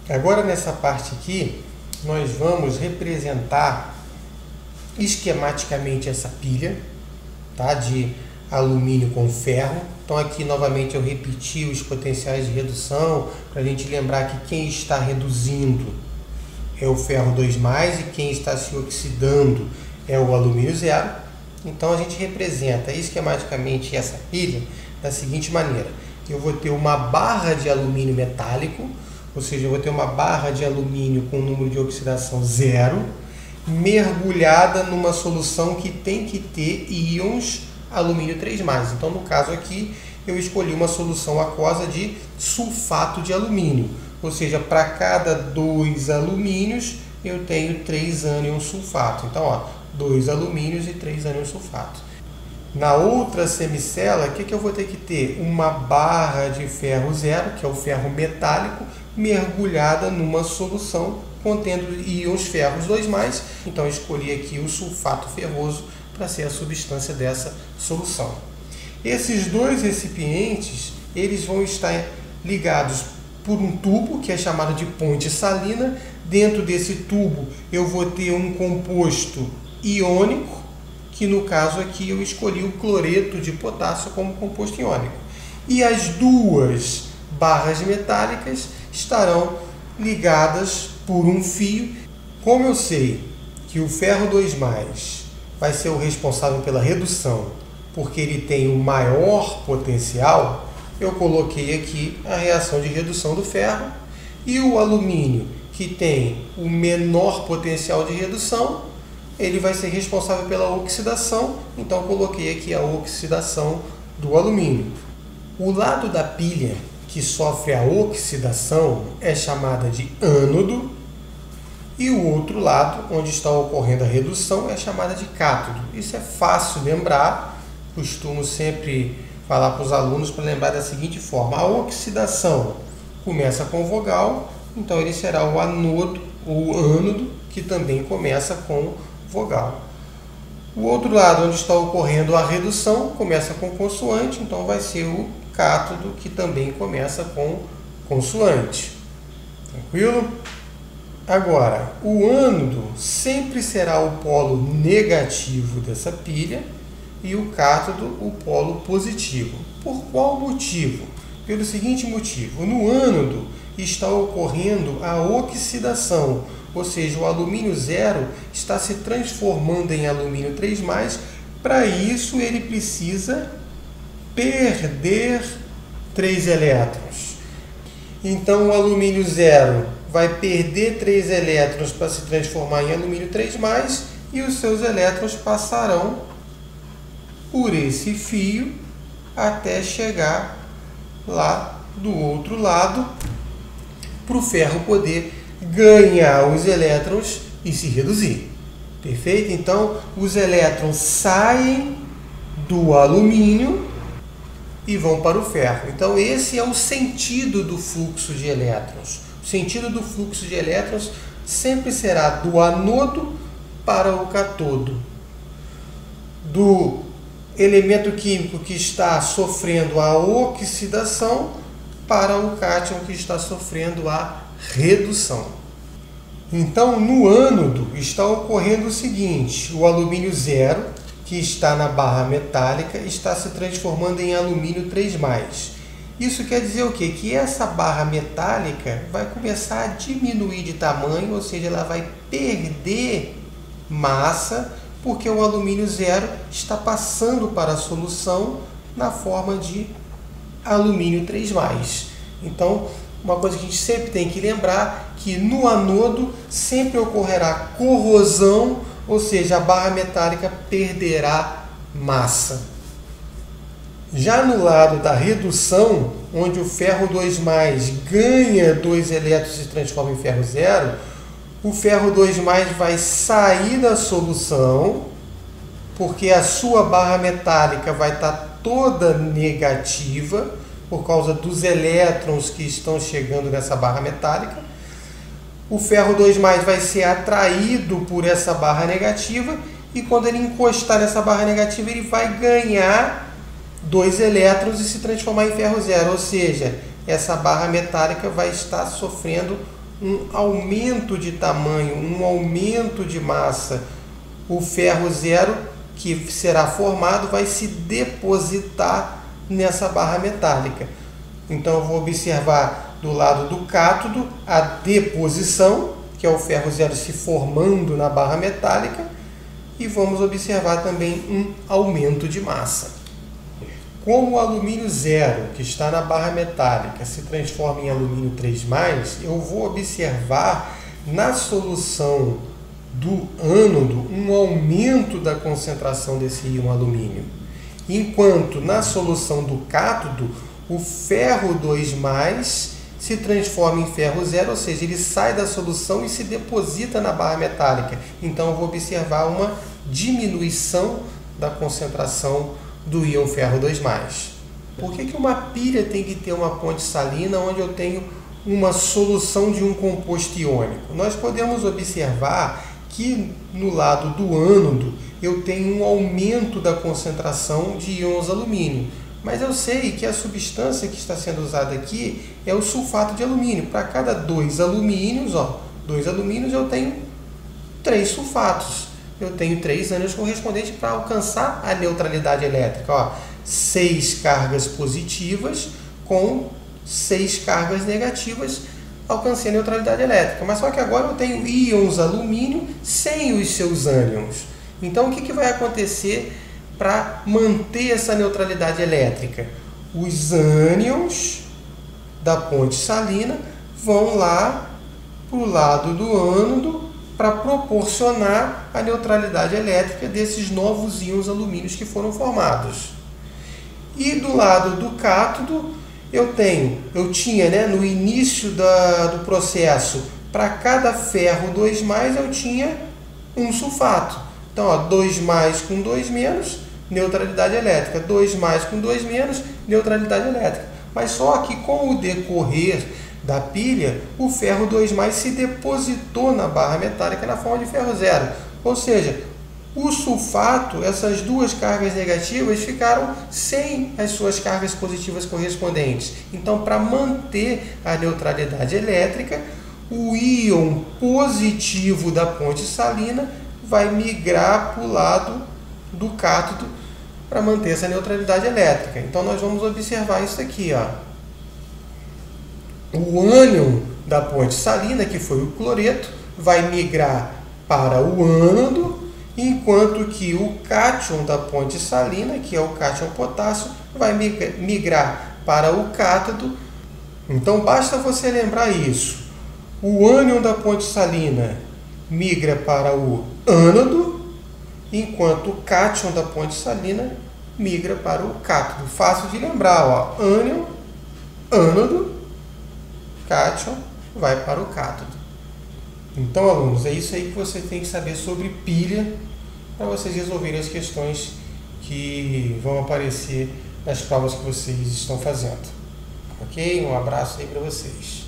Agora nessa parte aqui, nós vamos representar esquematicamente essa pilha, tá? De alumínio com ferro. Então aqui novamente eu repeti os potenciais de redução, para a gente lembrar que quem está reduzindo é o ferro 2+, e quem está se oxidando é o alumínio 0. Então a gente representa esquematicamente essa pilha da seguinte maneira: eu vou ter uma barra de alumínio metálico, ou seja, eu vou ter uma barra de alumínio com número de oxidação 0, mergulhada numa solução que tem que ter íons alumínio 3+. Então, no caso aqui, eu escolhi uma solução aquosa de sulfato de alumínio, ou seja, para cada 2 alumínios, eu tenho 3 ânions sulfato. Então, ó, 2 alumínios e 3 ânions sulfato. Na outra semicela, o que eu vou ter que ter? Uma barra de ferro 0, que é o ferro metálico, mergulhada numa solução contendo íons ferros 2+. Então, eu escolhi aqui o sulfato ferroso para ser a substância dessa solução. Esses dois recipientes, eles vão estar ligados por um tubo, que é chamado de ponte salina. Dentro desse tubo, eu vou ter um composto iônico, que no caso aqui eu escolhi o cloreto de potássio como composto iônico. E as duas barras metálicas estarão ligadas por um fio. Como eu sei que o ferro 2+, vai ser o responsável pela redução, porque ele tem o maior potencial, eu coloquei aqui a reação de redução do ferro, e o alumínio, que tem o menor potencial de redução, ele vai ser responsável pela oxidação, então eu coloquei aqui a oxidação do alumínio. O lado da pilha que sofre a oxidação é chamada de ânodo, e o outro lado, onde está ocorrendo a redução, é chamada de cátodo. Isso é fácil lembrar, costumo sempre falar para os alunos para lembrar da seguinte forma: a oxidação começa com vogal, então ele será o anodo ou ânodo, que também começa com vogal. O outro lado, onde está ocorrendo a redução, começa com consoante, então vai ser o cátodo, que também começa com consoante. Tranquilo? Agora, o ânodo sempre será o polo negativo dessa pilha e o cátodo o polo positivo. Por qual motivo? Pelo seguinte motivo: no ânodo está ocorrendo a oxidação, ou seja, o alumínio 0 está se transformando em alumínio 3+. Para isso, ele precisa perder 3 elétrons. Então, o alumínio 0 vai perder 3 elétrons para se transformar em alumínio 3+, e os seus elétrons passarão por esse fio até chegar lá do outro lado, para o ferro poder ganhar os elétrons e se reduzir. Perfeito? Então, os elétrons saem do alumínio e vão para o ferro. Então, esse é o sentido do fluxo de elétrons. O sentido do fluxo de elétrons sempre será do anodo para o catodo, do elemento químico que está sofrendo a oxidação para o cátion que está sofrendo a redução. Então, no ânodo está ocorrendo o seguinte: o alumínio 0, que está na barra metálica, está se transformando em alumínio 3+. Isso quer dizer o quê? Que essa barra metálica vai começar a diminuir de tamanho, ou seja, ela vai perder massa, porque o alumínio 0 está passando para a solução na forma de alumínio 3+. Então, uma coisa que a gente sempre tem que lembrar, que no anodo sempre ocorrerá corrosão, ou seja, a barra metálica perderá massa. Já no lado da redução, onde o ferro 2+ ganha 2 elétrons e se transforma em ferro 0, o ferro 2+ vai sair da solução, porque a sua barra metálica vai estar toda negativa, por causa dos elétrons que estão chegando nessa barra metálica. O ferro 2+ vai ser atraído por essa barra negativa, e quando ele encostar nessa barra negativa, ele vai ganhar 2 elétrons e se transformar em ferro 0, ou seja, essa barra metálica vai estar sofrendo um aumento de tamanho, um aumento de massa. O ferro zero que será formado vai se depositar nessa barra metálica. Então eu vou observar do lado do cátodo a deposição, que é o ferro zero se formando na barra metálica, e vamos observar também um aumento de massa. Como o alumínio zero, que está na barra metálica, se transforma em alumínio 3+, eu vou observar na solução do ânodo um aumento da concentração desse íon alumínio. Enquanto na solução do cátodo, o ferro 2+ se transforma em ferro zero, ou seja, ele sai da solução e se deposita na barra metálica. Então eu vou observar uma diminuição da concentração do íon ferro 2+. Por que uma pilha tem que ter uma ponte salina onde eu tenho uma solução de um composto iônico? Nós podemos observar que no lado do ânodo eu tenho um aumento da concentração de íons alumínio. Mas eu sei que a substância que está sendo usada aqui é o sulfato de alumínio. Para cada 2 alumínios, 2 alumínios eu tenho 3 sulfatos. Eu tenho 3 ânions correspondentes para alcançar a neutralidade elétrica. 6 cargas positivas com 6 cargas negativas, alcancei a neutralidade elétrica. Mas só que agora eu tenho íons alumínio sem os seus ânions. Então o que vai acontecer para manter essa neutralidade elétrica? Os ânions da ponte salina vão lá para o lado do ânodo para proporcionar a neutralidade elétrica desses novos íons alumínios que foram formados. E do lado do cátodo, eu tinha no início do processo, para cada ferro 2+, eu tinha um sulfato. Então, 2+ com 2-, neutralidade elétrica. 2+ com 2-, neutralidade elétrica. Mas só que com o decorrer da pilha, o ferro 2+ se depositou na barra metálica na forma de ferro zero. Ou seja, o sulfato, essas 2 cargas negativas, ficaram sem as suas cargas positivas correspondentes. Então, para manter a neutralidade elétrica, o íon positivo da ponte salina vai migrar para o lado do cátodo para manter essa neutralidade elétrica. Então, nós vamos observar isso aqui. O ânion da ponte salina, que foi o cloreto, vai migrar para o ânodo, enquanto que o cátion da ponte salina, que é o cátion potássio, vai migrar para o cátodo. Então, basta você lembrar isso. O ânion da ponte salina migra para o ânodo, enquanto o cátion da ponte salina migra para o cátodo. Fácil de lembrar, ânion, ânodo, cátion vai para o cátodo. Então, alunos, é isso aí que você tem que saber sobre pilha para vocês resolverem as questões que vão aparecer nas provas que vocês estão fazendo. Ok? Um abraço aí para vocês.